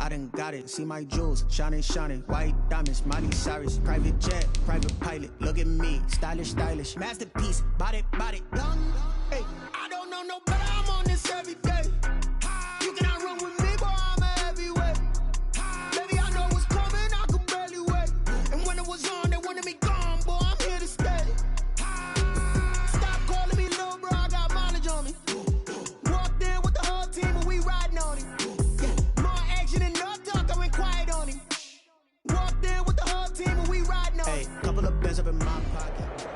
I done got it, see my jewels, shining, shining, white diamonds, Miley Cyrus, private jet, private pilot, look at me, stylish, stylish, masterpiece, body, young, hey, I don't know no better, I'm on this every day, you cannot run with me, boy, I'm a heavyweight, baby, I know what's coming, I could barely wait, and when it was on, they wanted me gone, boy, I'm here to stay, stop calling me little bro, I got mileage on me, walked in with the whole team, and we riding on it. Quiet on him. Walked in with the whole team and we riding on. Hey, couple of bands up in my pocket.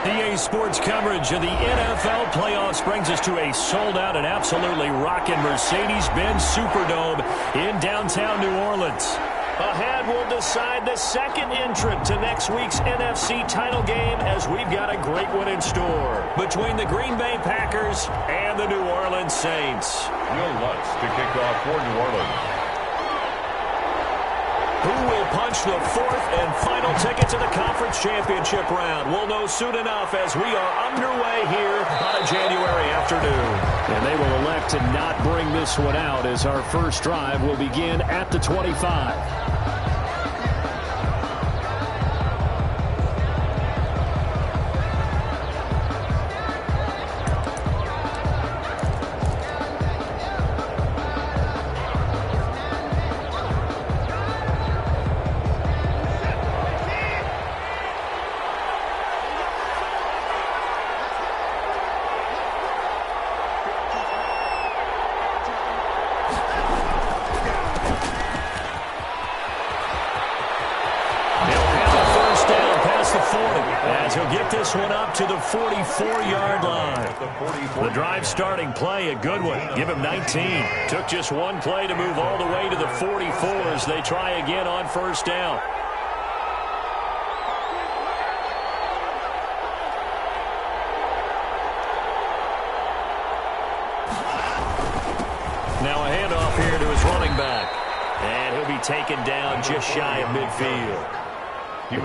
EA Sports coverage of the NFL playoffs brings us to a sold-out and absolutely rocking Mercedes-Benz Superdome in downtown New Orleans. Ahead, we'll decide the second entrant to next week's NFC title game as we've got a great one in store between the Green Bay Packers and the New Orleans Saints. Will Lutz to kick off for New Orleans. Who will punch the fourth and final ticket to the conference championship round? We'll know soon enough as we are underway here on a January afternoon. And they will elect to not bring this one out as our first drive will begin at the 25. This one up to the 44-yard line. The drive starting play, a good one. Give him 19. Took just one play to move all the way to the 44 as they try again on first down. Now a handoff here to his running back. And he'll be taken down just shy of midfield.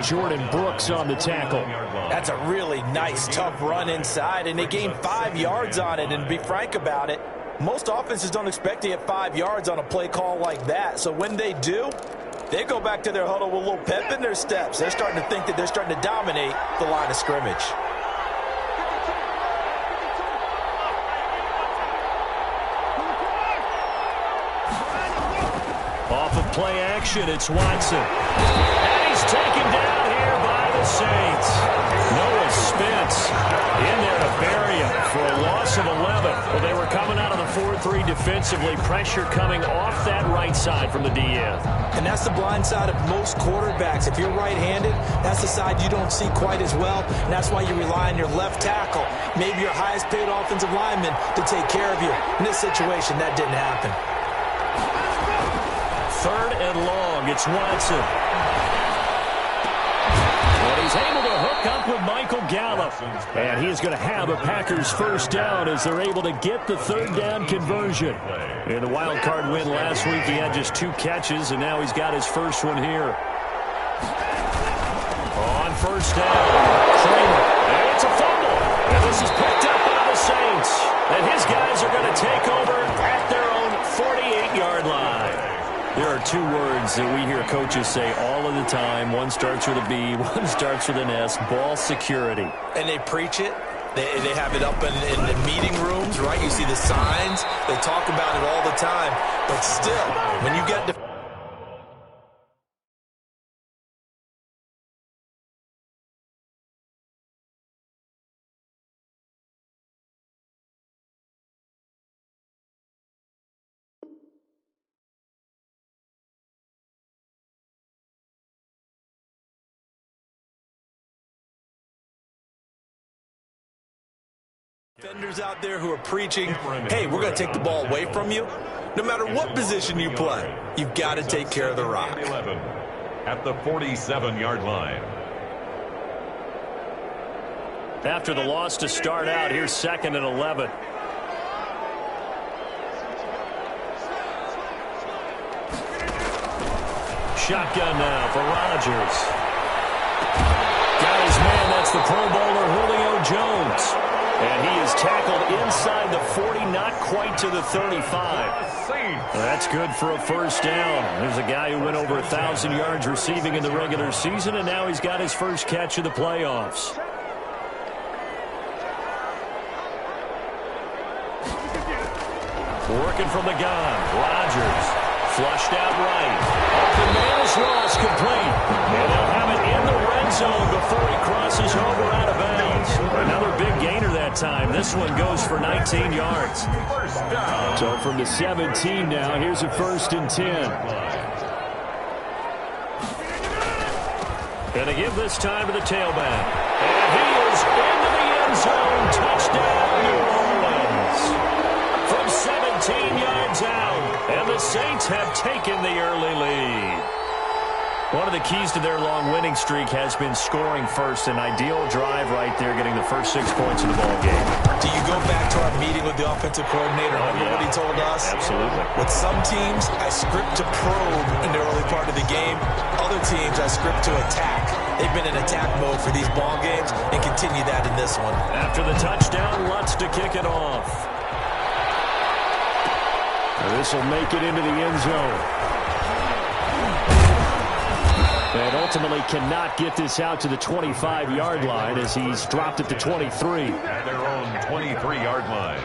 Jordan Brooks on the tackle. That's a really nice, tough run inside, and they gained 5 yards on it. And to be frank about it, most offenses don't expect to get 5 yards on a play call like that. So when they do, they go back to their huddle with a little pep in their steps. They're starting to think that they're starting to dominate the line of scrimmage. Off of play action, it's Watson. And he's taken down here by the Saints. Noah Spence in there to bury him for a loss of 11. Well, they were coming out of the 4-3 defensively. Pressure coming off that right side from the DN. And that's the blind side of most quarterbacks. If you're right-handed, that's the side you don't see quite as well. And that's why you rely on your left tackle, maybe your highest-paid offensive lineman, to take care of you. In this situation, that didn't happen. Third and long, it's Watson. And he's able to hook up with Michael Gallup. And he is going to have a Packers first down as they're able to get the third down conversion. In the wild card win last week, he had just 2 catches, and now he's got his first one here. On first down, Kramer. And it's a fumble. And this is picked up by the Saints. And his guys are going to take over at their own 48-yard line. There are 2 words that we hear coaches say all of the time. One starts with a B, one starts with an S, ball security. And they preach it. They have it up in the meeting rooms, right? You see the signs. They talk about it all the time. But still, when you get to defenders out there who are preaching, hey, we're going to take the ball away from you. No matter what position you play, you've got to take care of the rock. 11 at the 47-yard line. After the loss to start out, here's 2nd and 11. Shotgun now for Rodgers. Got his man, that's the Pro Bowler Julio Jones. And he is tackled inside the 40, not quite to the 35. That's good for a first down. There's a guy who went over 1,000 yards receiving in the regular season, and now he's got his first catch of the playoffs. Working from the gun, Rodgers flushed out right. Open man is lost, complete. And they'll have it in the red zone before he crosses over out of bounds. Another big gainer that time. This one goes for 19 yards. So from the 17 now, here's a 1st and 10. Gonna give this time to the tailback. And he is into the end zone. Touchdown, New Orleans. From 17 yards out, and the Saints have taken the early lead. One of the keys to their long winning streak has been scoring first. An ideal drive right there, getting the first 6 points of the ball game. Do you go back to our meeting with the offensive coordinator? Remember what he told us? Absolutely. With some teams, I script to probe in the early part of the game. Other teams, I script to attack. They've been in attack mode for these ball games and continue that in this one. After the touchdown, Lutz to kick it off. This will make it into the end zone. And ultimately cannot get this out to the 25-yard line as he's dropped at the 23. At their own 23-yard line.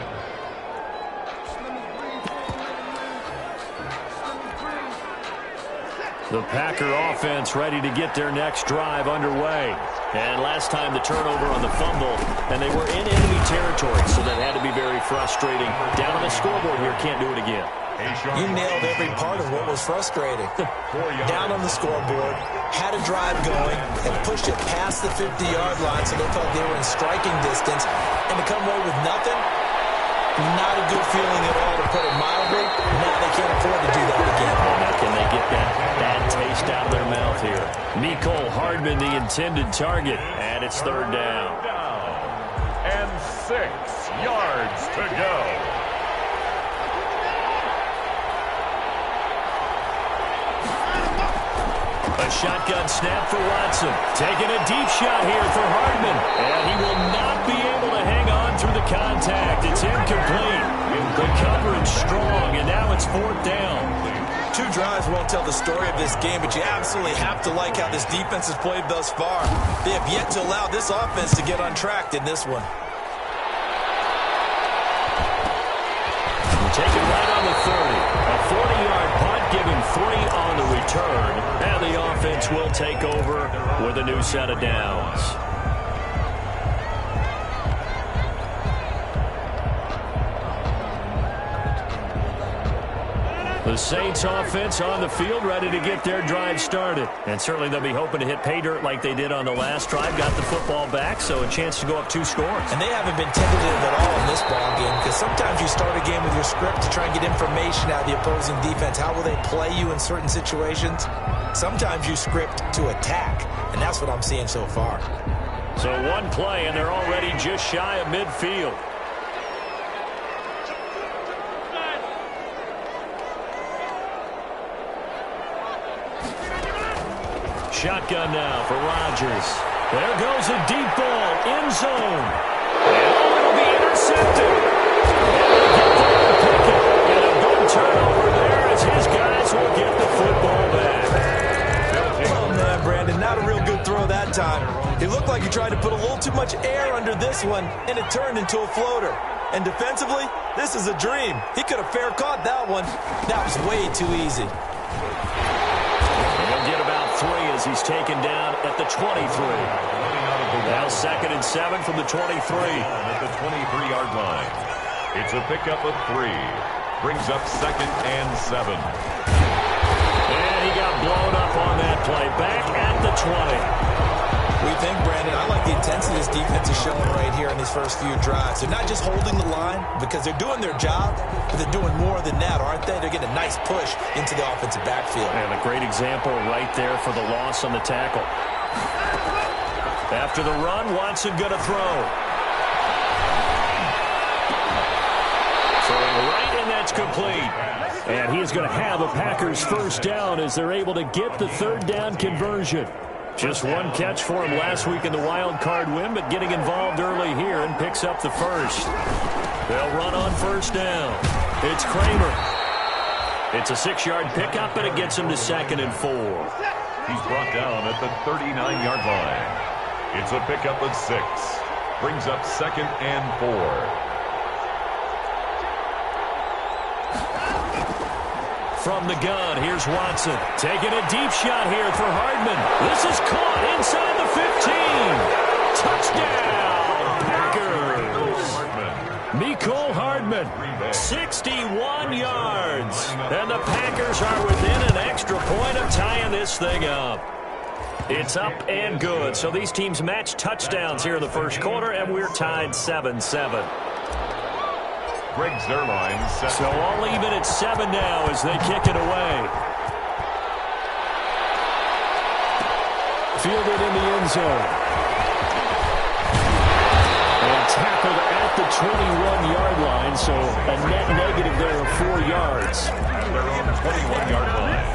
The Packer offense ready to get their next drive underway. And last time the turnover on the fumble, and they were in enemy territory, so that had to be very frustrating. Down on the scoreboard here, can't do it again. You nailed every part of what was frustrating. Down on the scoreboard, had a drive going, and pushed it past the 50-yard line so they felt they were in striking distance. And to come away with nothing, not a good feeling at all, to put it mildly. Now they can't afford to do that again. Now can they get that bad taste out of their mouth here? Mecole Hardman, the intended target, and it's 3rd down. And 6 yards to go. A shotgun snap for Watson. Taking a deep shot here for Hardman. And he will not be able to hang on through the contact. It's incomplete. The coverage strong, and now it's 4th down. 2 drives won't tell the story of this game, but you absolutely have to like how this defense has played thus far. They have yet to allow this offense to get untracked in this one. Taken right on the 30. A 40-yard punt, giving 3 on the return. And the offense will take over with a new set of downs. The Saints offense on the field, ready to get their drive started. And certainly they'll be hoping to hit pay dirt like they did on the last drive. Got the football back, so a chance to go up 2 scores. And they haven't been tentative at all in this ball game, because sometimes you start a game with your script to try and get information out of the opposing defense. How will they play you in certain situations? Sometimes you script to attack, and that's what I'm seeing so far. So 1 play, and they're already just shy of midfield. Shotgun now for Rodgers. There goes a deep ball, end zone. And it'll be intercepted. And a big turnover there as his guys will get the football back. Oh, man, Brandon, not a real good throw that time. It looked like he tried to put a little too much air under this one, and it turned into a floater. And defensively, this is a dream. He could have fair caught that one. That was way too easy. He'll get about 3 as he's taken down at the 23. Now 2nd and 7 from the 23. At the 23-yard line. It's a pickup of 3. Brings up 2nd and 7. And he got blown up on that play. Back at the 20. We think, Brandon, I like the intensity this defense is showing right here in these first few drives. They're not just holding the line because they're doing their job, but they're doing more than that, aren't they? They're getting a nice push into the offensive backfield. And a great example right there for the loss on the tackle. After the run, Watson going to throw. Throwing right, and that's complete. And he is going to have a Packers first down as they're able to get the 3rd down conversion. Just one catch for him last week in the wild card win, but getting involved early here and picks up the first. They'll run on first down. It's Kramer. It's a 6-yard pickup, and it gets him to 2nd and 4. He's brought down at the 39-yard line. It's a pickup of 6. Brings up 2nd and 4. From the gun, here's Watson. Taking a deep shot here for Hardman. This is caught inside the 15. Touchdown, Packers. Mecole Hardman, 61 yards. And the Packers are within an extra point of tying this thing up. It's up and good. So these teams match touchdowns here in the first quarter, and we're tied 7-7. Greg Zerline set. So all even at 7 now as they kick it away. Fielded in the end zone. And tackled at the 21-yard line, so a net negative there of 4 yards. At their own 21-yard line.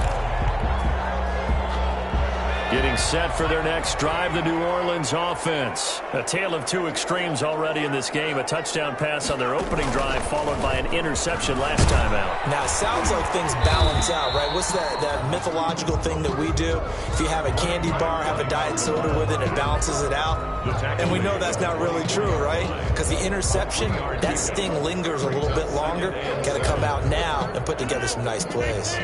Getting set for their next drive, the New Orleans offense. A tale of two extremes already in this game. A touchdown pass on their opening drive, followed by an interception last time out. Now, it sounds like things balance out, right? What's that mythological thing that we do? If you have a candy bar, have a diet soda with it, it balances it out. And we know that's not really true, right? Because the interception, that sting lingers a little bit longer. Got to come out now and put together some nice plays.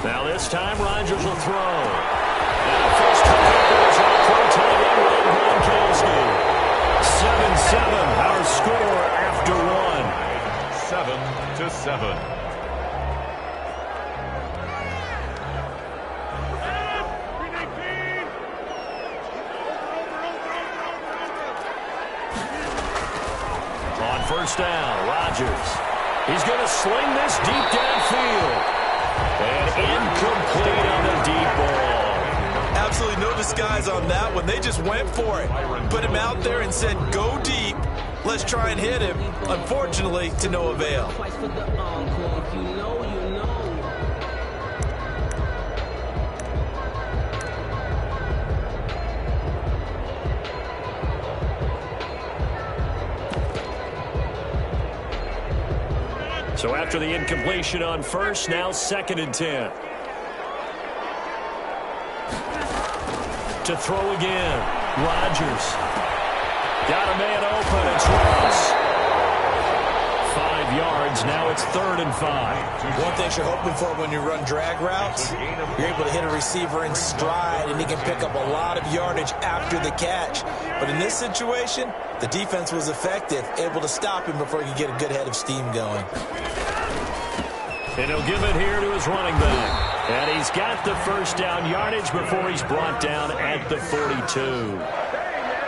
Now this time, Rodgers will throw. And the first touchdown is off for tight end Rob Gronkowski. 7-7, our score after 1. 7-7. On first down, Rodgers. He's going to sling this deep downfield. And incomplete on the deep ball. Absolutely no disguise on that one. They just went for it. Put him out there and said, go deep. Let's try and hit him. Unfortunately, to no avail. So after the incompletion on first, now 2nd and 10. To throw again, Rodgers. Got a man open, it's Ross. 5 yards, now it's 3rd and 5. One thing you're hoping for when you run drag routes, you're able to hit a receiver in stride, and he can pick up a lot of yardage after the catch. But in this situation, the defense was effective, able to stop him before he could get a good head of steam going. And he'll give it here to his running back. And he's got the first down yardage before he's brought down at the 42.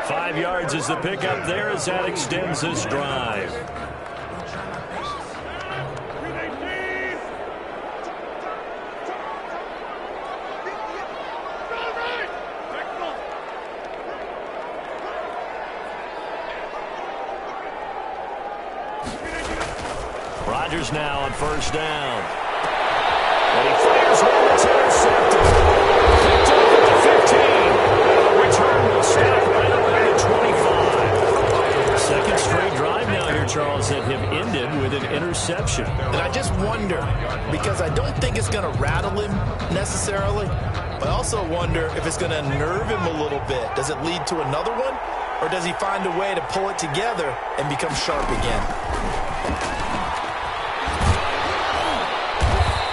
5 yards is the pickup there as that extends this drive. Rodgers now on first down. And he fires one that's intercepted. Picked up at the 15. Return will stop right around the 25. Second straight drive now here, Charles, that have ended with an interception. And I just wonder, because I don't think it's going to rattle him necessarily, but I also wonder if it's going to nerve him a little bit. Does it lead to another one? Or does he find a way to pull it together and become sharp again?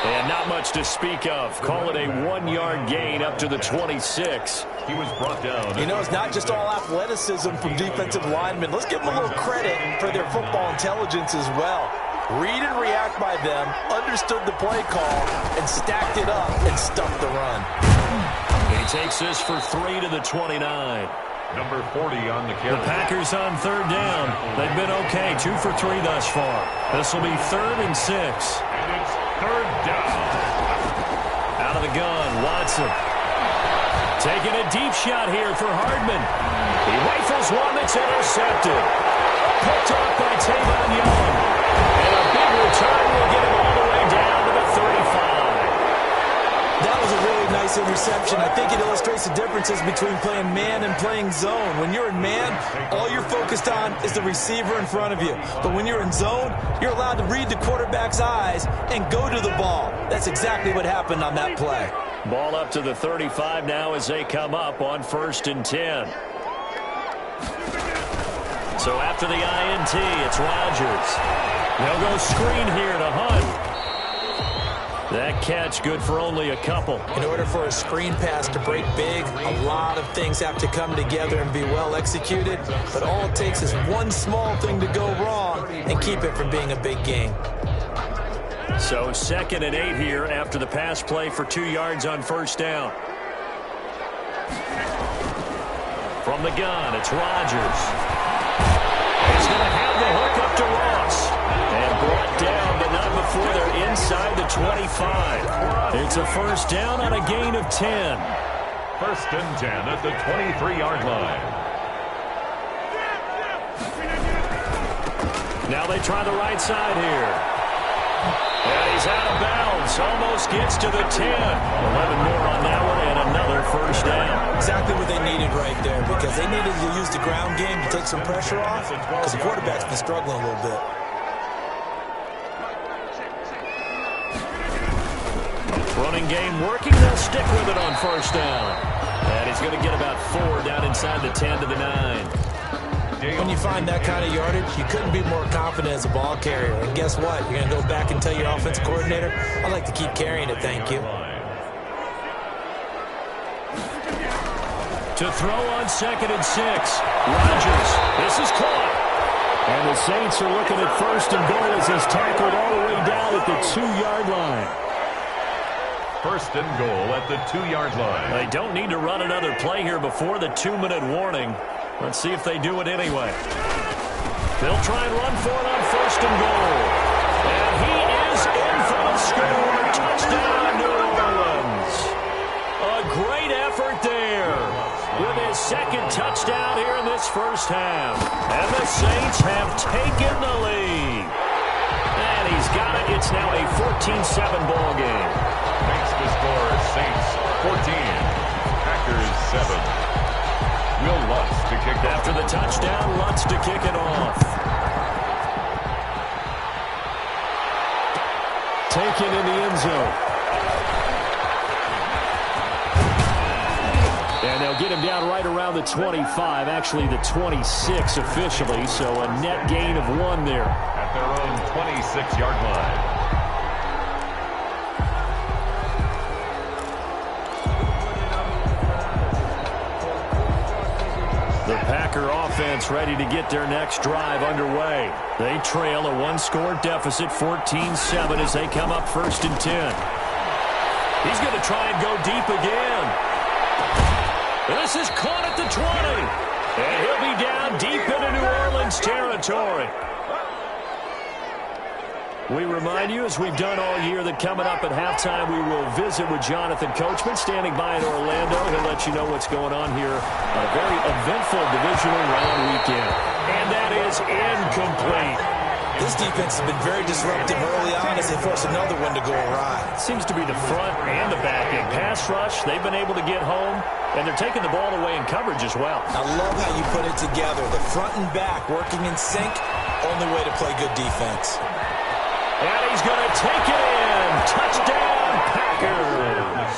And not much to speak of. Call it a 1-yard gain up to the 26. He was brought down. You know, it's not just all athleticism from defensive linemen. Let's give them a little credit for their football intelligence as well. Read and react by them, understood the play call, and stacked it up and stuffed the run. He takes this for 3 to the 29. Number 40 on the carry. The Packers on 3rd down. They've been okay, 2 for 3 thus far. This will be 3rd and 6. And it's 3rd down. Out of the gun, Watson. Taking a deep shot here for Hardman. He rifles one that's intercepted. Picked off by Tavon Young. And a big return will get him all the way down to the 35. this interception. I think it illustrates the differences between playing man and playing zone. When you're in man, all you're focused on is the receiver in front of you. But when you're in zone, you're allowed to read the quarterback's eyes and go to the ball. That's exactly what happened on that play. Ball up to the 35 now as they come up on 1st and 10. So after the INT, it's Rodgers. They'll go screen here to Hunt. That catch good for only a couple. In order for a screen pass to break big, a lot of things have to come together and be well executed. But all it takes is one small thing to go wrong and keep it from being a big game. So 2nd and 8 here after the pass play for 2 yards on 1st down. From the gun, it's Rodgers. He's going to have the hook up to Ross. And brought down, but not before they're inside the 25. It's a 1st down on a gain of 10. 1st and 10 at the 23-yard line. Now they try the right side here. And he's out of bounds. Almost gets to the 10. 11 more on that one and another 1st down. Exactly what they needed right there, because they needed to use the ground game to take some pressure off, because the quarterback's been struggling a little bit. Running game working. They'll stick with it on 1st down. And he's going to get about 4 down inside the 10 to the 9. When you find that kind of yardage, you couldn't be more confident as a ball carrier. And guess what? You're going to go back and tell your offensive coordinator, I'd like to keep carrying it, thank you. To throw on 2nd and 6. Rodgers. This is caught. And the Saints are looking at 1st and goal as he's tackled all the way down at the 2-yard line. 1st and goal at the 2-yard line. They don't need to run another play here before the 2-minute warning. Let's see if they do it anyway. They'll try and run for it on 1st and goal. And he is in for the score. Touchdown, New Orleans. A great effort there with his 2nd touchdown here in this 1st half. And the Saints have taken the lead. And he's got it. It's now a 14-7 ball game. Makes the score Saints 14, Packers 7. Will Lutz to kick off. After the touchdown, Lutz to kick it off. Taken in the end zone. And they'll get him down right around the 25, actually the 26 officially, so a net gain of 1 there. At their own 26-yard line. The Packer offense ready to get their next drive underway. They trail a 1-score deficit, 14-7, as they come up 1st and 10. He's going to try and go deep again. This is caught at the 20. And he'll be down deep into New Orleans territory. We remind you, as we've done all year, that coming up at halftime, we will visit with Jonathan Coachman, standing by in Orlando. He'll let you know what's going on here on a very eventful divisional round weekend. And that is incomplete. This defense has been very disruptive early on as they force another one to go awry. It seems to be the front and the back end. Pass rush, they've been able to get home, and they're taking the ball away in coverage as well. I love how you put it together. The front and back working in sync, only way to play good defense. And he's going to take it in. Touchdown, Packers.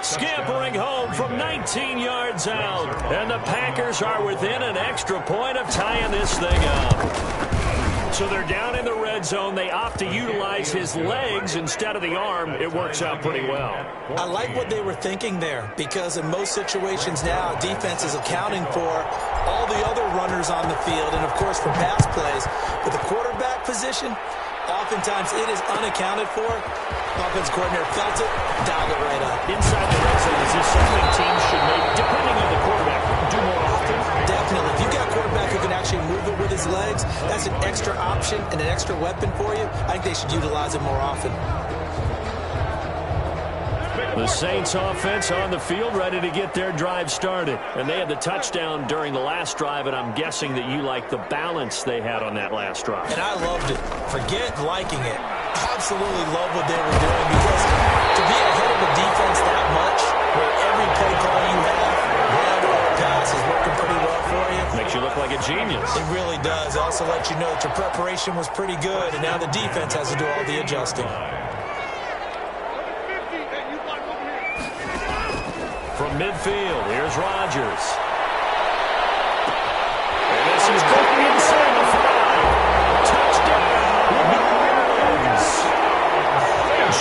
Scampering home from 19 yards out. And the Packers are within an extra point of tying this thing up. So they're down in the red zone. They opt to utilize his legs instead of the arm. It works out pretty well. I like what they were thinking there, because in most situations now, defense is accounting for all the other runners on the field and, of course, for pass plays. But the quarterback position, oftentimes it is unaccounted for. Offensive coordinator felt it, dialed it right up. Inside the red zone, is this something teams should make, depending on the quarterback, do more often? Definitely. If you've got a quarterback who can actually move it with his legs, that's an extra option and an extra weapon for you. I think they should utilize it more often. The Saints offense on the field, ready to get their drive started. And they had the touchdown during the last drive, and I'm guessing that you like the balance they had on that last drive. And I loved it. Forget liking it. absolutely love what they were doing, because to be ahead of a defense that much, where every play call you have, run or pass, is working pretty well for you. Makes you look like a genius. It really does. It also lets you know that your preparation was pretty good, and now the defense has to do all the adjusting. From midfield, here's Rodgers. And this is going inside the 5. Touchdown, New Orleans.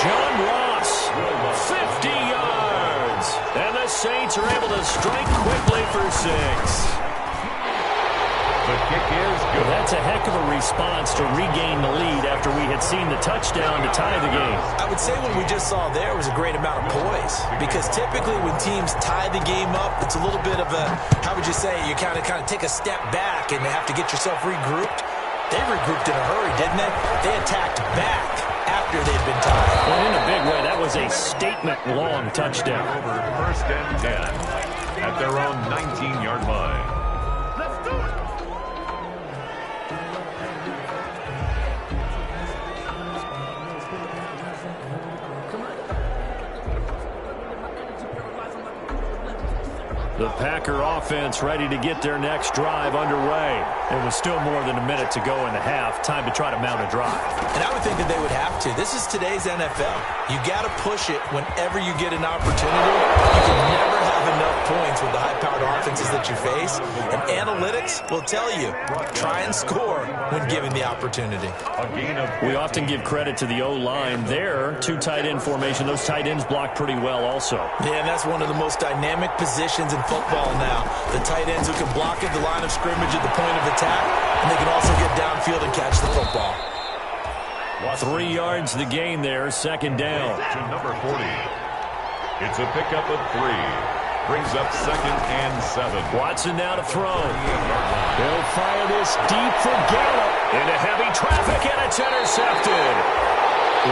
John Ross, 50 yards. And the Saints are able to strike quickly for 6. The kick is good. That's a heck of a response to regain the lead after we had seen the touchdown to tie the game. I would say what we just saw there was a great amount of poise, because typically when teams tie the game up, it's a little bit of a, how would you say, you kind of take a step back and have to get yourself regrouped. They regrouped in a hurry, didn't they? They attacked back after they'd been tied. Well, in a big way, that was a statement-long touchdown. Over 1st and 10 at their own 19-yard line. Let's do it. The Packer offense ready to get their next drive underway. It was still more than a minute to go in the half. Time to try to mount a drive. And I would think that they would have to. This is today's NFL. You got to push it whenever you get an opportunity. You can never have enough points with the high-powered offenses that you face. And analytics will tell you, try and score when given the opportunity. We often give credit to the O-line there. 2 tight end formation. Those tight ends block pretty well also. Yeah, and that's one of the most dynamic positions in football now. The tight ends who can block at the line of scrimmage at the point of attack, and they can also get downfield and catch the football. 3 yards the gain there, 2nd down. To number 40. It's a pickup of 3. Brings up 2nd and 7. Watson now to throw. He'll fire this deep for Gallup. Into heavy traffic, and it's intercepted.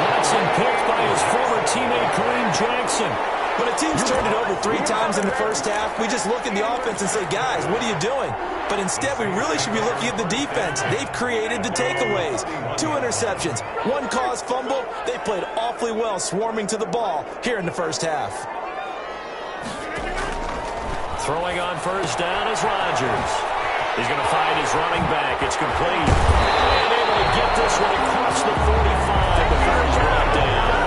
Watson picked by his former teammate Kareem Jackson. When a team's turned it over 3 times in the first half, we just look at the offense and say, guys, what are you doing? But instead, we really should be looking at the defense. They've created the takeaways. 2 interceptions, 1 caused fumble. They played awfully well swarming to the ball here in the first half. Throwing on 1st down is Rodgers. He's going to find his running back. It's complete. And able to get this one across the 45 before he's brought down.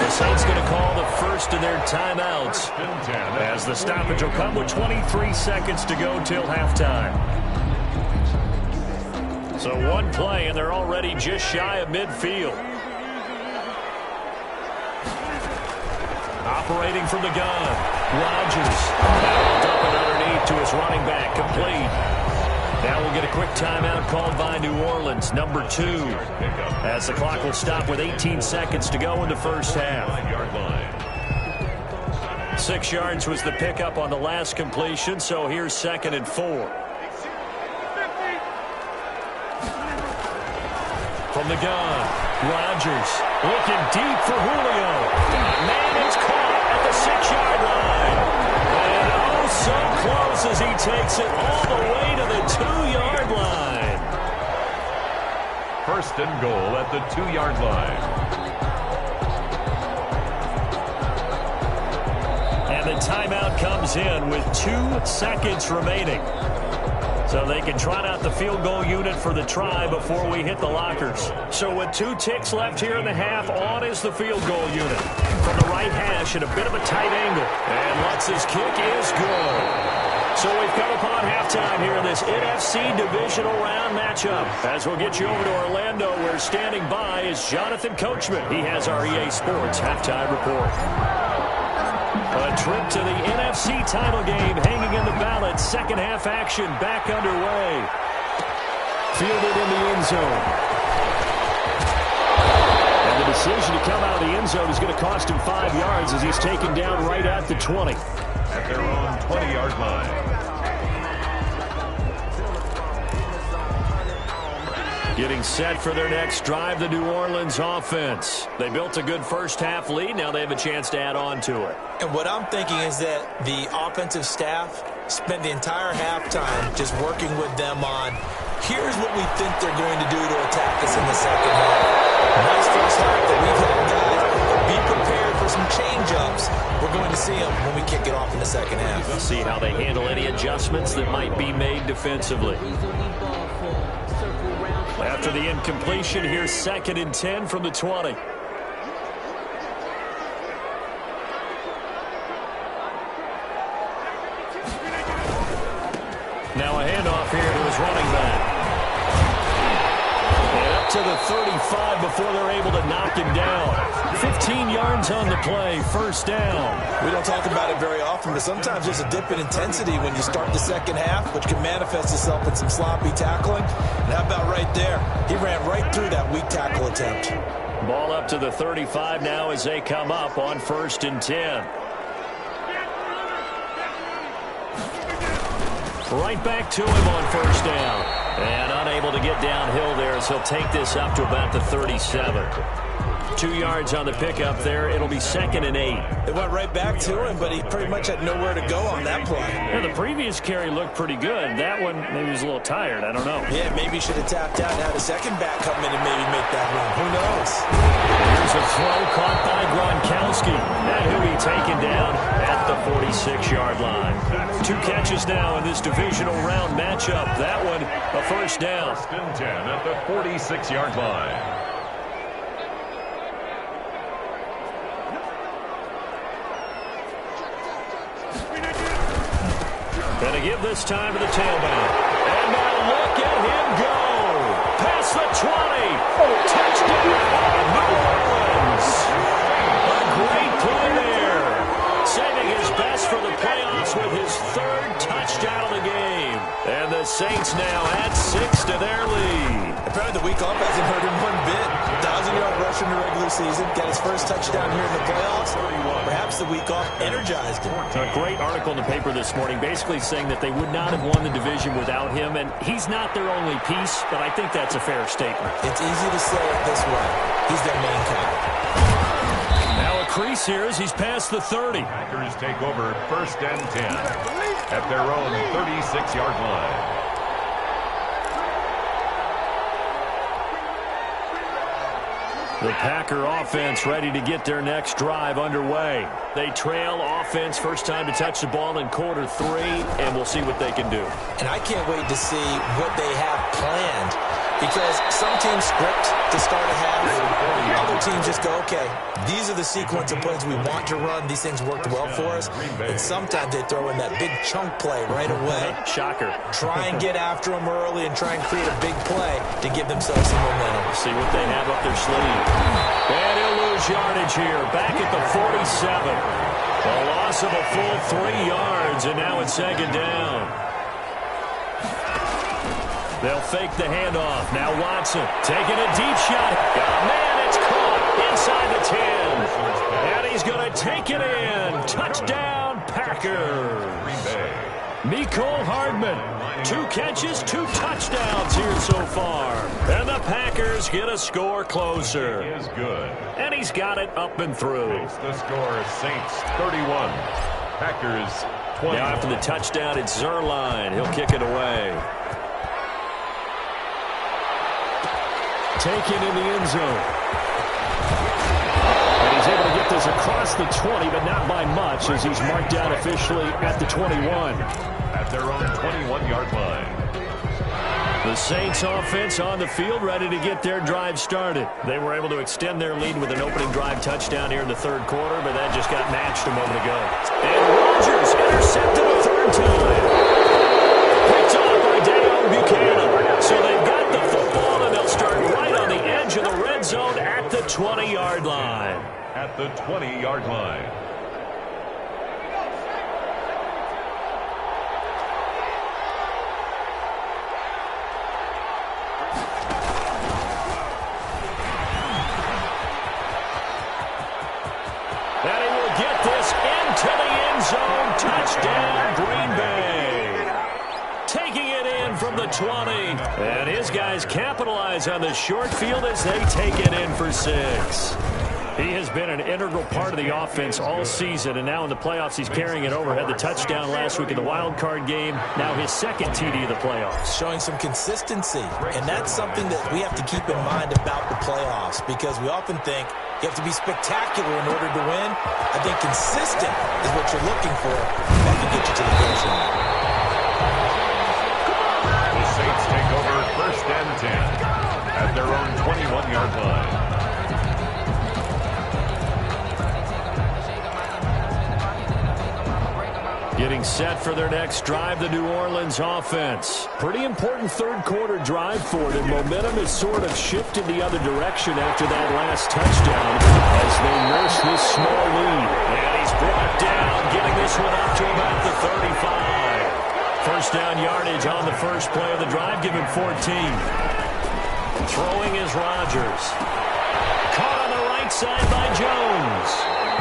The Saints going to call the first of their timeouts, as the stoppage will come with 23 seconds to go till halftime. So 1 play, and they're already just shy of midfield. Operating from the gun, Rodgers. Now dump it underneath to his running back, complete. Now we'll get a quick timeout called by New Orleans, number 2, as the clock will stop with 18 seconds to go in the first half. 6 yards was the pickup on the last completion, so here's 2nd and 4. From the gun, Rodgers looking deep for Julio. Man is caught at the 6-yard line. And oh, so close as he takes it all the way to the 2-yard line. 1st and goal at the 2-yard line. And the timeout comes in with 2 seconds remaining. So they can trot out the field goal unit for the try before we hit the lockers. So with 2 ticks left here in the half, on is the field goal unit. From the right hash at a bit of a tight angle. And Lutz's kick is good. So we've come upon halftime here in this NFC Divisional Round matchup. As we'll get you over to Orlando, where standing by is Jonathan Coachman. He has our EA Sports halftime report. A trip to the NFC title game hanging in the balance. 2nd half action back underway. Fielded in the end zone. And the decision to come out of the end zone is going to cost him 5 yards as he's taken down right at the 20. At their own 20-yard line. Getting set for their next drive, the New Orleans offense. They built a good first half lead. Now they have a chance to add on to it. And what I'm thinking is that the offensive staff spent the entire halftime just working with them on Here's what we think they're going to do to attack us in the second half. Nice first half that we've had, guys, but be prepared for some change-ups. We're going to see them when we kick it off in the second half. We'll see how they handle any adjustments that might be made defensively. After the incompletion, here's 2nd and 10 from the 20. Now a handoff here to his running back. And up to the 35 before they're able to knock him down. 15 yards on the play, first down. We don't talk about it very often, but sometimes there's a dip in intensity when you start the second half, which can manifest itself in some sloppy tackling. And how about right there? He ran right through that weak tackle attempt. Ball up to the 35 now as they come up on 1st and 10. Right back to him on first down. And unable to get downhill there as he'll take this up to about the 37. 2 yards on the pickup there. It'll be 2nd and 8. They went right back to him, but he pretty much had nowhere to go on that play. Yeah, the previous carry looked pretty good. That one, maybe he was a little tired. I don't know. Yeah, maybe he should have tapped out and had a second back come in and maybe make that run. Who knows? Here's a throw caught by Gronkowski. And he'll be taken down at the 46-yard line. 2 catches now in this divisional round matchup. That one, a first down. 1st and 10 at the 46-yard line. Going to give this time to the tailback. And now look at him go. Past the 20. Touchdown, New Orleans. A great play there. Saving his best for the playoffs with his 3rd touchdown of the game. And the Saints now add 6 to their lead. Apparently the week off hasn't hurt him one bit. 1,000-yard rush in the regular season. Got his first touchdown here in the playoffs. Perhaps the week off energized him. A great article in the paper this morning basically saying that they would not have won the division without him. And he's not their only piece, but I think that's a fair statement. It's easy to say it this way. He's their main guy. Now a crease here as he's past the 30. Packers take over 1st and 10 at their own 36-yard line. The Packer offense ready to get their next drive underway. They trail offense, first time to touch the ball in quarter 3, and we'll see what they can do. And I can't wait to see what they have planned, because some teams script to start a half. Other teams just go, okay, these are the sequence of plays we want to run. These things worked well for us. And sometimes they throw in that big chunk play right away. Shocker. Try and get after them early and try and create a big play to give themselves some momentum. See what they have up their sleeve. And he'll lose yardage here. Back at the 47. A loss of a full 3 yards, and now it's 2nd down. They'll fake the handoff. Now Watson taking a deep shot. Oh, man, it's caught inside the 10. And he's going to take it in. Touchdown, Packers. Mecole Hardman. 2 catches, 2 touchdowns here so far. And the Packers get a score closer. He is good. And he's got it up and through. The score is Saints 31. Packers 20. Now after the touchdown, it's Zerline. He'll kick it away. Taken in the end zone. And he's able to get this across the 20, but not by much, as he's marked down officially at the 21. At their own 21-yard line. The Saints offense on the field, ready to get their drive started. They were able to extend their lead with an opening drive touchdown here in the 3rd quarter, but that just got matched a moment ago. And Rodgers intercepted a 3rd time. Picked off by Deion Buchanan. So they've got the football, and they'll start right on the edge of the red zone at the 20-yard line. At the 20-yard line. And he will get this into the end zone. Touchdown, Green Bay. Taking it in from the 20. And his guys capitalize on the short field as they take it in for 6. He has been an integral part of the offense all season, and now in the playoffs he's carrying it over. Had the touchdown last week in the wild card game. Now his second TD of the playoffs. Showing some consistency, and that's something that we have to keep in mind about the playoffs, because we often think you have to be spectacular in order to win. I think consistent is what you're looking for. That can get you to the finish line. The Saints take over 1st and 10 at their own 21-yard line. Getting set for their next drive, the New Orleans offense. Pretty important third-quarter drive for them. Momentum has sort of shifted the other direction after that last touchdown as they nurse this small lead. And he's brought down, getting this one up to about the 35. First down yardage on the first play of the drive, give him 14. Throwing is Rodgers. Caught on the right side by Jones.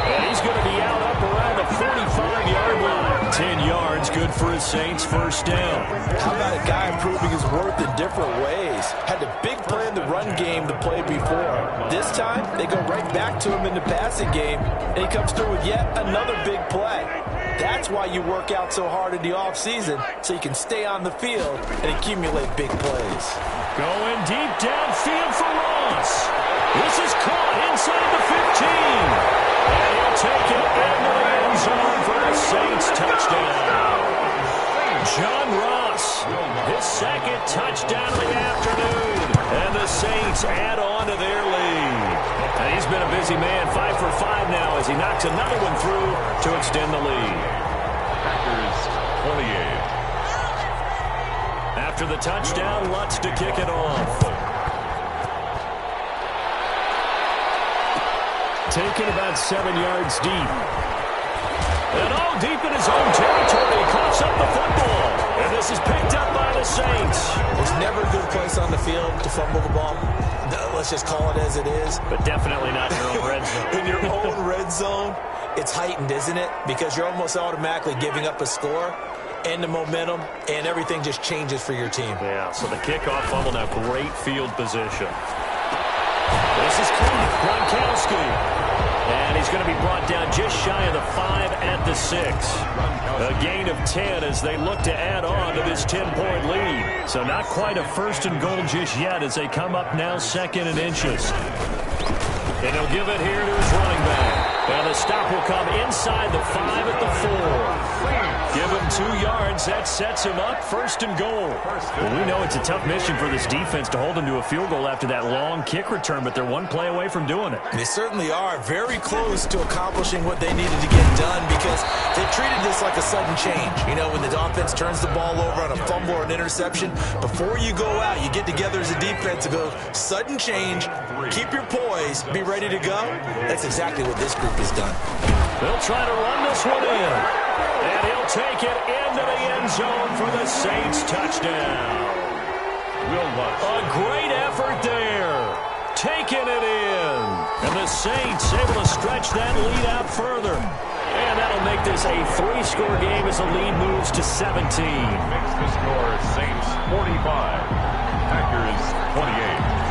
And he's going to be out up around the 45-yard line. 10 yards, good for his Saints, first down. How about a guy improving his worth in different ways? Had a big play in the run game the play before. This time, they go right back to him in the passing game, and he comes through with yet another big play. That's why you work out so hard in the offseason, so you can stay on the field and accumulate big plays. Going deep downfield for Ross. This is caught inside the 15. And he'll take it into the end zone for the Saints touchdown. John Ross, his second touchdown of the afternoon. And the Saints add on to their lead. And he's been a busy man, 5 for 5 now as he knocks another one through to extend the lead. Packers 28. After the touchdown, Lutz to kick it off. Taken about 7 yards deep. And all deep in his own territory. He coughs up the football. And this is picked up by the Saints. There's never a good place on the field to fumble the ball. Let's just call it as it is. But definitely not in your own red zone. In your own red zone, it's heightened, isn't it? Because you're almost automatically giving up a score and the momentum, and everything just changes for your team. Yeah, so the kickoff fumble now, great field position. This is caught. Gronkowski. And he's going to be brought down just shy of the 5 at the 6. A gain of 10 as they look to add on to this 10-point lead. So not quite a first and goal just yet as they come up now 2nd and inches. And he'll give it here to his running back. And the stop will come inside the 5 at the 4. Give him 2 yards. That sets him up 1st and goal. Well, we know it's a tough mission for this defense to hold him to a field goal after that long kick return, but they're one play away from doing it. They certainly are very close to accomplishing what they needed to get done because they treated this like a sudden change. You know, when the offense turns the ball over on a fumble or an interception, before you go out, you get together as a defense and go, sudden change, keep your poise, be ready to go. That's exactly what this group has done. They'll try to run this one in. And he'll take it into the end zone for the Saints touchdown. A great effort there. Taking it in. And the Saints able to stretch that lead out further. And that'll make this a 3-score game as the lead moves to 17. Makes the score Saints 45, Packers 28.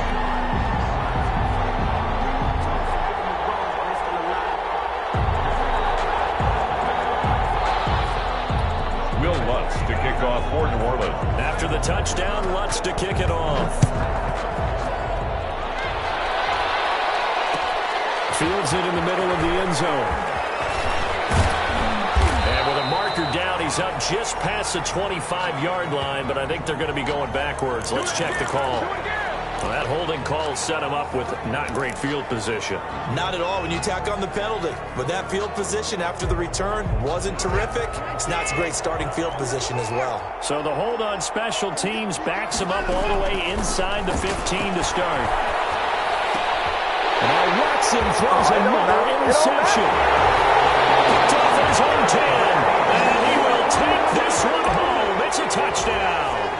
To kick off for New Orleans. After the touchdown, Lutz to kick it off. Fields it in the middle of the end zone. And with a marker down, he's up just past the 25-yard line, but I think they're going to be going backwards. Let's check the call. Well, that holding call set him up with not great field position. Not at all when you tack on the penalty. But that field position after the return wasn't terrific. It's not a great starting field position as well. So the hold on special teams backs him up all the way inside the 15 to start. Now Watson throws another interception. Picked off his own 10. And he will take this one home. It's a touchdown.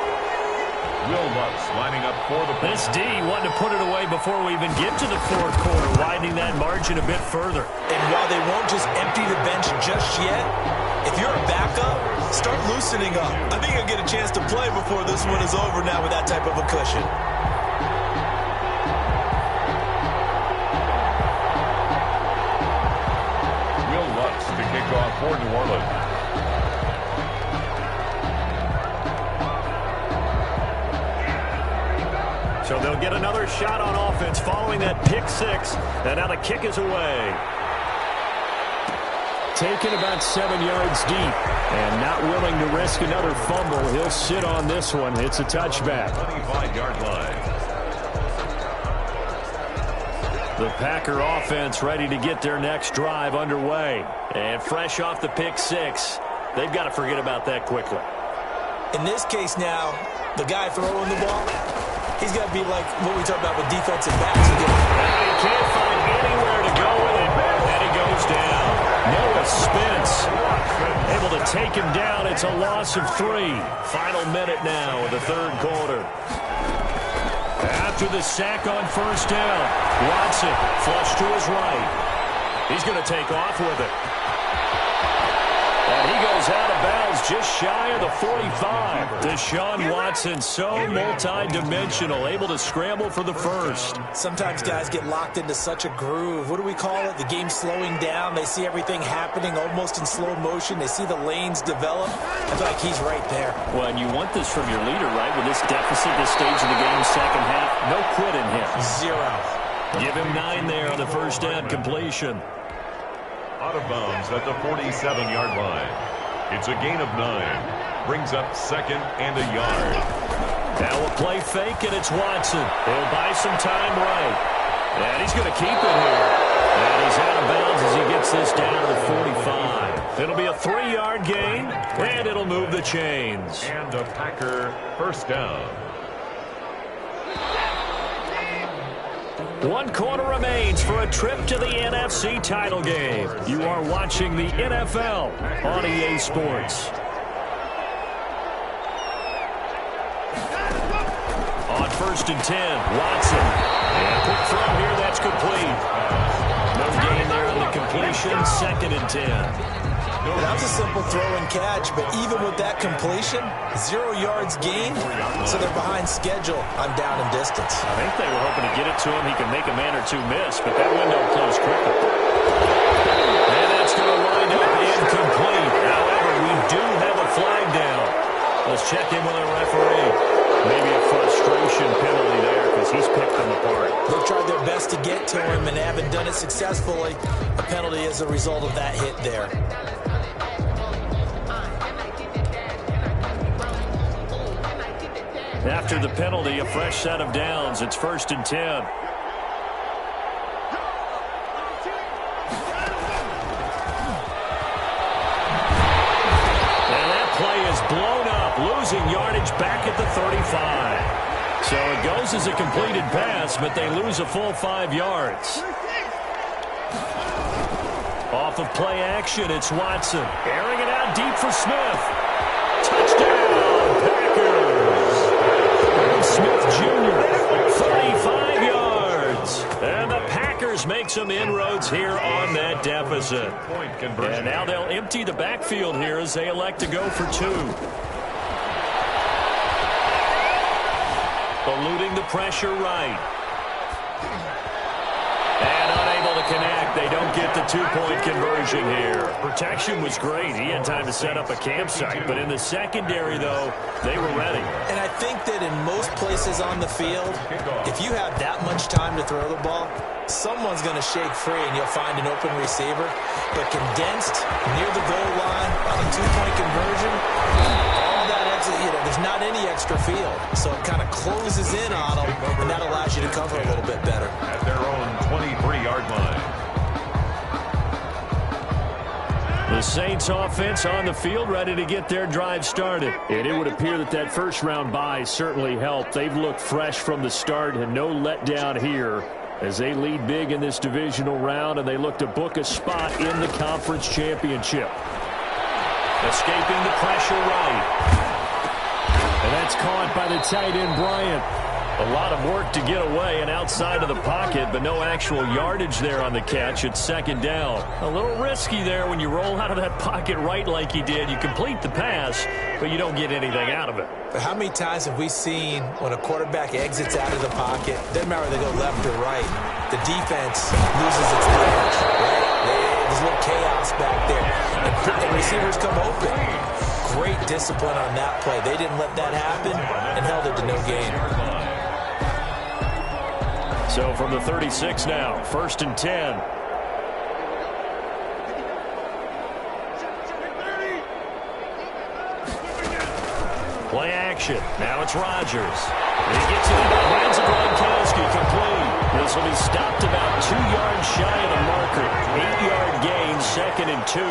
Will Lutz lining up for the point. This D wanted to put it away before we even get to the 4th quarter, widening that margin a bit further. And while they won't just empty the bench just yet, if you're a backup, start loosening up. I think you'll get a chance to play before this one is over now with that type of a cushion. for New Orleans. So they'll get another shot on offense following that pick six. And now the kick is away. Taken about 7 yards deep. And not willing to risk another fumble. He'll sit on this one. It's a touchback. 25-yard line. The Packer offense ready to get their next drive underway. And fresh off the pick six, they've got to forget about that quickly. In this case now, the guy throwing the ball, he's got to be like what we talk about with defensive backs. He can't find anywhere to go with it. And he goes down. Noah Spence able to take him down. It's a loss of 3. Final minute now of the third quarter. After the sack on first down, Watson flush to his right. He's going to take off with it. And he goes out of bounds just shy of the 45. Deshaun Watson, so multi-dimensional, able to scramble for the first. Sometimes guys get locked into such a groove. What do we call it? The game's slowing down. They see everything happening almost in slow motion. They see the lanes develop. I feel like he's right there. Well, and you want this from your leader, right? With this deficit, this stage of the game, second half, no quit in him. 0. Give him 9 there on the first down completion. Out of bounds at the 47-yard line. It's a gain of 9. Brings up second and a yard. Now a play fake, and it's Watson. He'll buy some time right. And he's going to keep it here. And he's out of bounds as he gets this down to the 45. It'll be a 3-yard gain, and it'll move the chains. And a Packer first down. 1 quarter remains for a trip to the NFC title game. You are watching the NFL on EA Sports. On first and 10, Watson. And quick throw here, that's complete. No gain there on the completion, second and 10. That was a simple throw and catch, but even with that completion, 0 yards gained, so they're behind schedule on down and distance. I think they were hoping to get it to him. He can make a man or two miss, but that window closed quickly. And that's going to wind up incomplete. However, we do have a flag down. Let's check in with our referee. Maybe a frustration penalty there because he's picked them apart. They've tried their best to get to him and haven't done it successfully. A penalty as a result of that hit there. After the penalty, a fresh set of downs. It's first and 10. And that play is blown up, losing yardage back at the 35. So it goes as a completed pass, but they lose a full 5 yards. Off of play action, it's Watson. Airing it out deep for Smith. Touchdown, Packers. Smith Jr., 35 yards. And the Packers make some inroads here on that deficit. And now they'll empty the backfield here as they elect to go for 2. Eluding the pressure right. And unable to connect. They don't get the 2-point conversion here. Protection was great. He had time to set up a campsite. But in the secondary, though, they were ready. And I think that in most places on the field, if you have that much time to throw the ball, someone's going to shake free and you'll find an open receiver. But condensed near the goal line on a 2-point conversion, all that extra, there's not any extra field. So it kind of closes in on them, and that allows you to cover a little bit better. At their own 23-yard line. The Saints offense on the field, ready to get their drive started. And it would appear that that first-round bye certainly helped. They've looked fresh from the start and no letdown here as they lead big in this divisional round, and they look to book a spot in the conference championship. Escaping the pressure right. And that's caught by the tight end, Bryant. A lot of work to get away and outside of the pocket, but no actual yardage there on the catch. It's second down. A little risky there when you roll out of that pocket right like he did. You complete the pass, but you don't get anything out of it. But how many times have we seen when a quarterback exits out of the pocket, doesn't matter whether they go left or right, the defense loses its leverage, right? There's a little chaos back there. And receivers come open. Great discipline on that play. They didn't let that happen and held it to no gain. So from the 36 now, 1st and 10. Play action. Now it's Rodgers. He gets it into the hands of Gronkowski, complete. This will be stopped about 2 yards shy of the marker. 8-yard gain, 2nd and 2. 8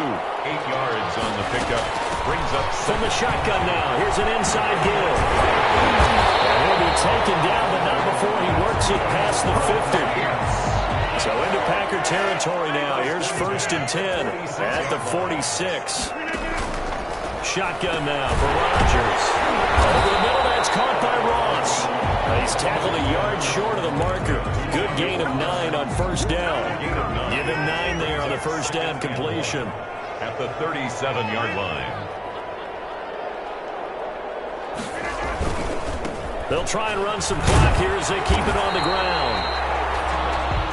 yards on the pickup. Brings up from the shotgun now. Here's an inside give. And he'll be taken down, but not before he works it past the 50. So into Packer territory now. Here's 1st and 10 at the 46. Shotgun now for Rodgers. Over the middle, that's caught by Ross. He's tackled a yard short of the marker. Good gain of 9 on 1st down. Give him 9 there on the 1st down completion. At the 37-yard line. They'll try and run some clock here as they keep it on the ground.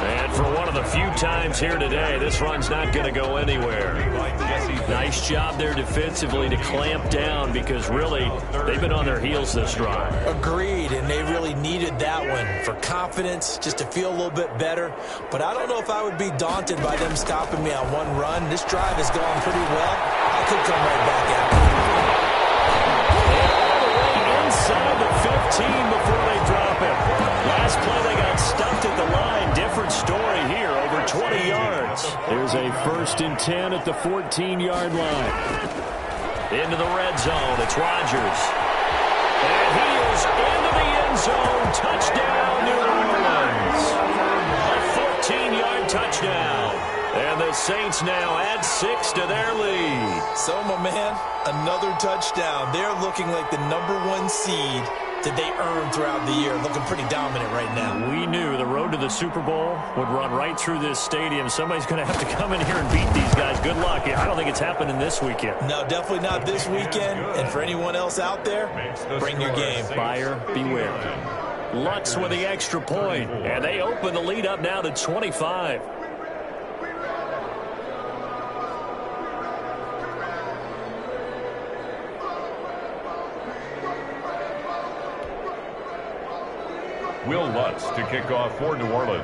And for one of the few times here today, this run's not going to go anywhere. Nice job there defensively to clamp down because really they've been on their heels this drive. Agreed, and they really needed that one for confidence, just to feel a little bit better. But I don't know if I would be daunted by them stopping me on one run. This drive has gone pretty well. I could come right back at it. All the way inside the 15 before they drop it. Last play they got stuffed at the line. Different story here, over 20 yards. There's a 1st and 10 at the 14-yard line. Into the red zone, it's Rodgers. And he is into the end zone. Touchdown, New Orleans. A 14-yard touchdown. And the Saints now add 6 to their lead. So, my man, another touchdown. They're looking like the #1 seed that they earned throughout the year. Looking pretty dominant right now. We knew the road to the Super Bowl would run right through this stadium. Somebody's going to have to come in here and beat these guys. Good luck. I don't think it's happening this weekend. No, definitely not this weekend. And for anyone else out there, bring your game. Buyer beware. Lutz with the extra point. And they open the lead up now to 25. Will Lutz to kick off for New Orleans.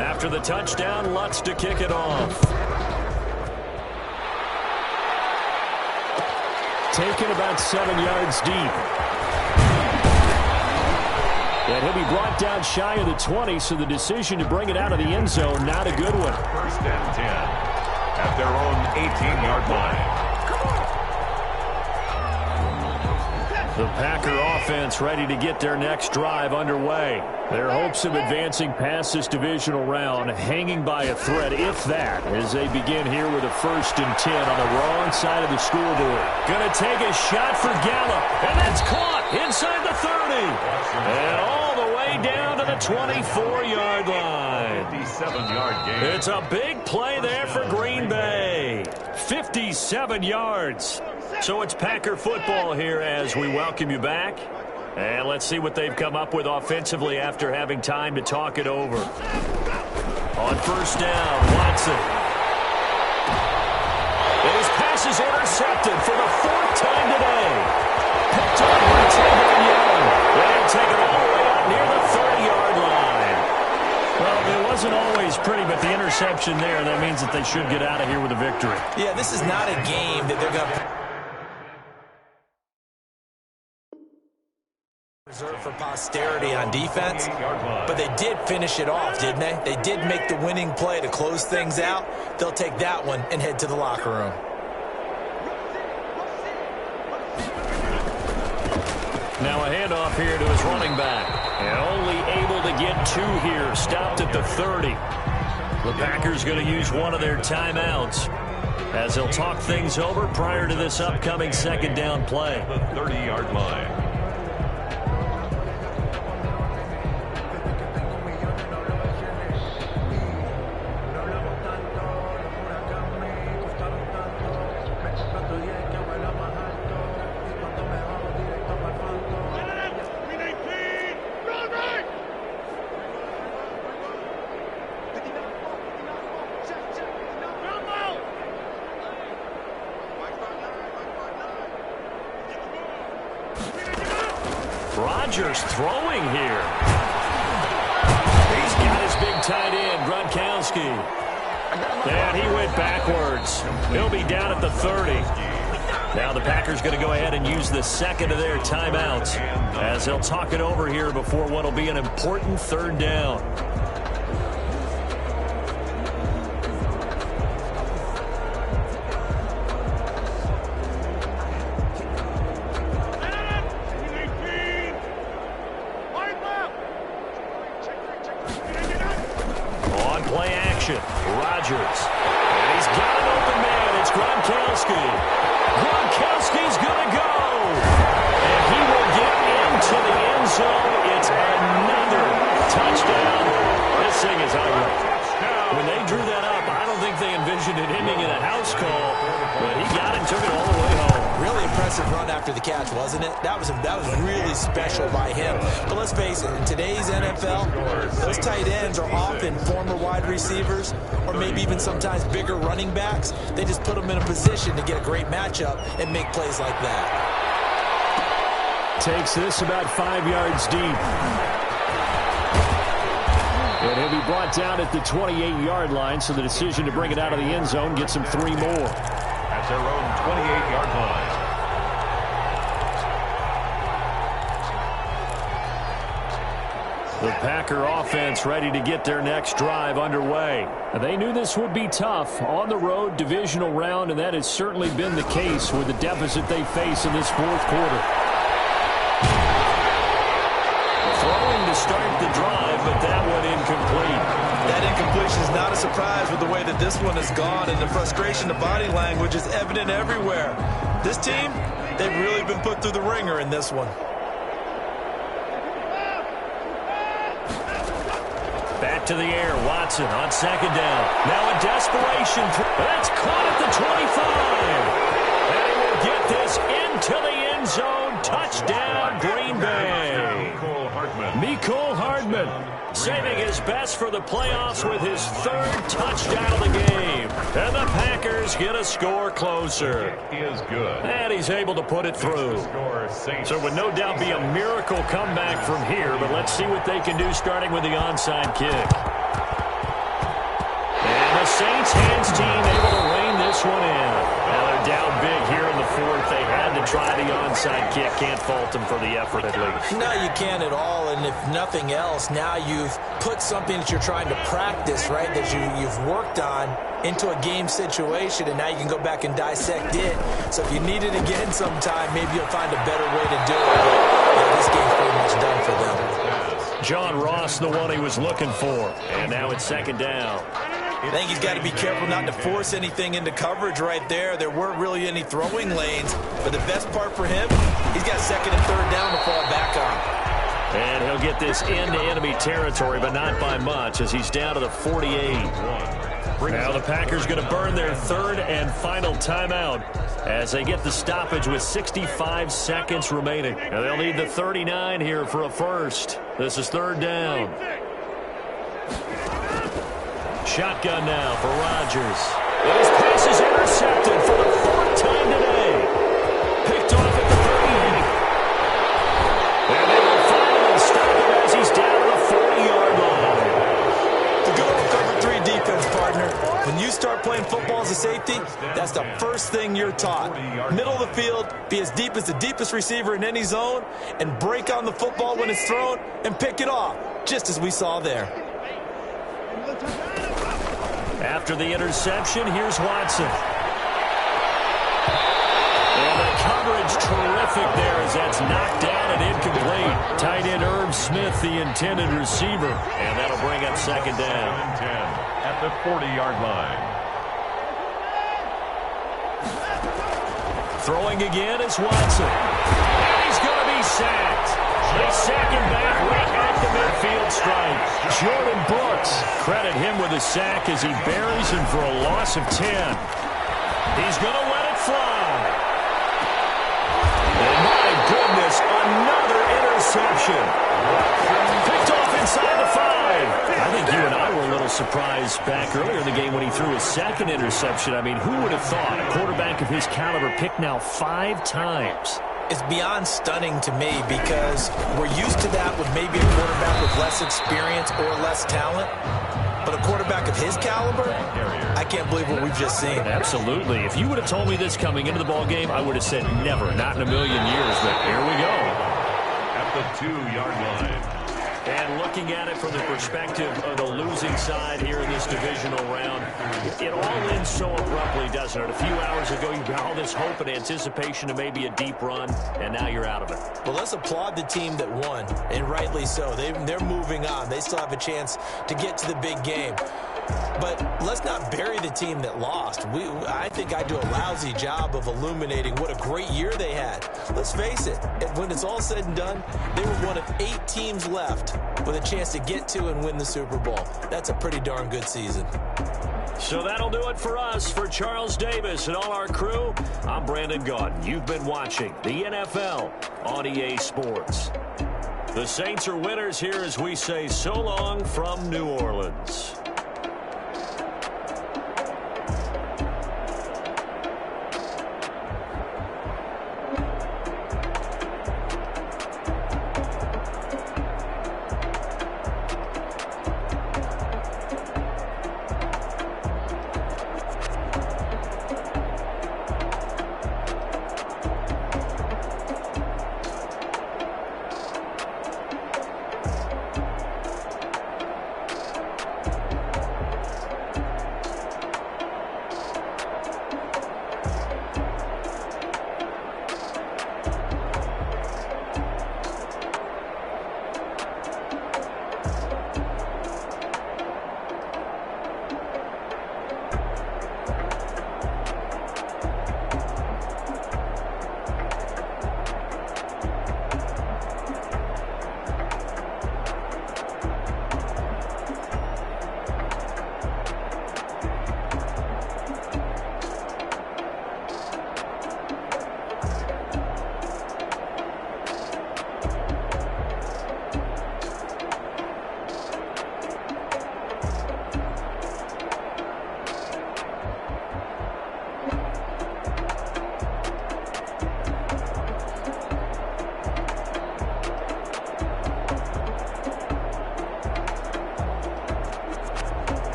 After the touchdown, Lutz to kick it off. Taken about 7 yards deep. And he'll be brought down shy of the 20, so the decision to bring it out of the end zone, not a good one. 1st and 10 at their own 18-yard line. The Packer offense ready to get their next drive underway. Their hopes of advancing past this divisional round hanging by a thread, if that, as they begin here with a 1st and 10 on the wrong side of the scoreboard. Going to take a shot for Gallup, and that's caught inside the 30. And all the way down to the 24-yard line. 57-yard gain. It's a big play there for Green Bay. 57 yards. So it's Packer football here as we welcome you back. And let's see what they've come up with offensively after having time to talk it over. On 1st down, Watson. And his pass is intercepted for the 4th time today. Picked up by Tavon Young. And taken all the way out near the 30-yard line. Well, it wasn't always pretty, but the interception there, that means that they should get out of here with a victory. Yeah, this is not a game that they're going to reserve for posterity on defense, but they did finish it off, didn't they? They did make the winning play to close things out. They'll take that one and head to the locker room. Now a handoff here to his running back. And only able to get 2 here. Stopped at the 30. The Packers going to use one of their timeouts as they'll talk things over prior to this upcoming 2nd down play. The 30-yard line. Rodgers throwing here. He's got his big tight end, Gronkowski. And he went backwards. He'll be down at the 30. Now the Packers going to go ahead and use the second of their timeouts as they'll talk it over here before what will be an important third down. On play action, Rodgers. And he's got an open man. It's Gronkowski. Gronkowski's going to go. And he will get into the end zone. It's another touchdown. This thing is ugly. When they drew that up, I don't think they envisioned it ending in a house call. But he got it and took it all the way home. Really impressive run after the catch, wasn't it? That was really special by him. But let's face it, in today's NFL, those tight ends are often former wide receivers or maybe even sometimes bigger running backs. They just put them in a position to get a great matchup and make plays like that. Takes this about 5 yards deep. And he'll be brought down at the 28-yard line, so the decision to bring it out of the end zone gets him 3 more. At their own 28-yard line. The Packer offense ready to get their next drive underway. They knew this would be tough on the road, divisional round, and that has certainly been the case with the deficit they face in this fourth quarter. Throwing to start the drive, but that one incomplete. That incompletion is not a surprise with the way that this one has gone, and the frustration, the body language is evident everywhere. This team, they've really been put through the ringer in this one. Back to the air, Watson on second down. Now a desperation. That's caught at the 25. And he will get this into the end zone. Touchdown, Green Bay. Mecole Hardman saving his best for the playoffs with his 3rd touchdown of the game. And the Packers get a score closer. Is good. And he's able to put it through. So it would no doubt be a miracle comeback from here, but let's see what they can do starting with the onside kick. And the Saints hands team able to rein this one in. Now they're down big here in the 4th. They had to try the onside kick. Can't fault them for the effort at least. No, you can't at all, and if nothing else, now you've put something that you're trying to practice, right, that you've worked on into a game situation, and now you can go back and dissect it. So if you need it again sometime, maybe you'll find a better way to do it. But yeah, this game's pretty much done for them. John Ross, the one he was looking for. And now it's second down. I think he's got to be careful not to force anything into coverage right there. There weren't really any throwing lanes. But the best part for him, he's got second and third down to fall back on. And he'll get this into enemy territory, but not by much, as he's down to the 48. Now the Packers going to burn their 3rd and final timeout as they get the stoppage with 65 seconds remaining. Now they'll need the 39 here for a first. This is 3rd down. Shotgun now for Rodgers. And his pass is intercepted for the 4th time today. Picked off at the 38. And they will finally stop him as he's down to the 40-yard line. The good old cover 3 defense, partner. When you start playing football as a safety, that's the first thing you're taught. Middle of the field, be as deep as the deepest receiver in any zone, and break on the football when it's thrown and pick it off, just as we saw there. After the interception, here's Watson. And the coverage terrific there as that's knocked down and incomplete. Tight end Irv Smith, the intended receiver. And that'll bring up second down. 10 at the 40-yard line. Throwing again is Watson. And he's going to be sacked. They sack him back right at the midfield stripe. Jordan Brooks, credit him with a sack as he buries him for a loss of 10. He's going to let it fly. And my goodness, another interception. Picked off inside the 5. I think you and I were a little surprised back earlier in the game when he threw his second interception. I mean, who would have thought a quarterback of his caliber picked now 5 times? It's beyond stunning to me because we're used to that with maybe a quarterback with less experience or less talent. But a quarterback of his caliber, I can't believe what we've just seen. Absolutely. If you would have told me this coming into the ball game, I would have said never, not in a million years. But here we go. At the 2-yard line. And looking at it from the perspective of the losing side here in this divisional round, it all ends so abruptly, doesn't it? A few hours ago, you got all this hope and anticipation of maybe a deep run, and now you're out of it. Well, let's applaud the team that won, and rightly so. They're moving on. They still have a chance to get to the big game. But let's not bury the team that lost. I think I do a lousy job of illuminating what a great year they had. Let's face it, when it's all said and done, they were one of 8 teams left with a chance to get to and win the Super Bowl. That's a pretty darn good season. So that'll do it for us. For Charles Davis and all our crew, I'm Brandon Gaudin. You've been watching the NFL on EA Sports. The Saints are winners here as we say so long from New Orleans.